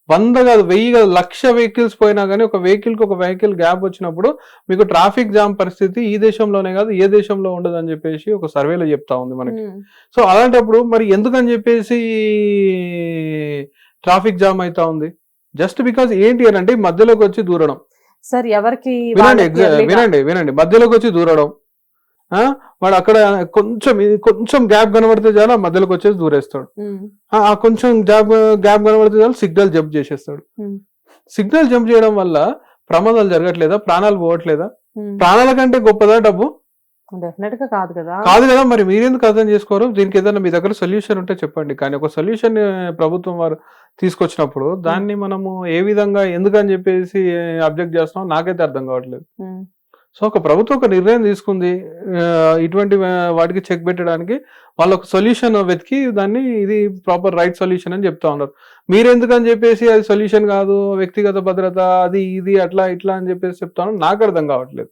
100 కాదు 1000 కాదు 1,00,000 వెహికల్స్ పోయినా కానీ ఒక వెహికల్ గ్యాప్ వచ్చినప్పుడు మీకు ట్రాఫిక్ జామ్ పరిస్థితి ఈ దేశంలోనే కాదు ఏ దేశంలో ఉండదు అని చెప్పేసి ఒక సర్వేలో చెప్తా ఉంది మనకి. సో అలాంటప్పుడు మరి ఎందుకని చెప్పేసి ట్రాఫిక్ జామ్ అవుతా ఉంది? జస్ట్ బికాస్ ఏంటి అని అంటే మధ్యలోకి వచ్చి దూరడం. సార్ ఎవరికి వినండి మధ్యలోకి వచ్చి దూరడం. వాడు అక్కడ కొంచెం గ్యాప్ కనబడితే చాలా మధ్యలోకి వచ్చేసి దూరేస్తాడు. ఆ కొంచెం గ్యాప్ కనబడితే చాలా సిగ్నల్ జంప్ చేసేస్తాడు. సిగ్నల్ జంప్ చేయడం వల్ల ప్రమాదాలు జరగట్లేదా? ప్రాణాలు పోవట్లేదా? ప్రాణాల కంటే గొప్పదా డబ్బు? డెఫినెట్ గా కాదు కదా. మరి మీరెందుకు అర్థం చేసుకోరు? దీనికి ఏదైనా మీ దగ్గర సొల్యూషన్ ఉంటే చెప్పండి. కానీ ఒక సొల్యూషన్ ప్రభుత్వం వారు తీసుకొచ్చినప్పుడు దాన్ని మనము ఏ విధంగా ఎందుకని చెప్పేసి అబ్జెక్ట్ చేస్తున్నాం నాకైతే అర్థం కావట్లేదు. సో ఒక ప్రభుత్వం ఒక నిర్ణయం తీసుకుంది ఇటువంటి వాటికి చెక్ పెట్టడానికి, వాళ్ళు ఒక సొల్యూషన్ వెతికి దాన్ని ఇది ప్రాపర్ రైట్ సొల్యూషన్ అని చెప్తా ఉన్నారు. మీరెందుకని చెప్పేసి అది సొల్యూషన్ కాదు, వ్యక్తిగత భద్రత అది ఇది అట్లా ఇట్లా అని చెప్పేసి చెప్తా ఉన్నారు. నాకు అర్థం కావట్లేదు.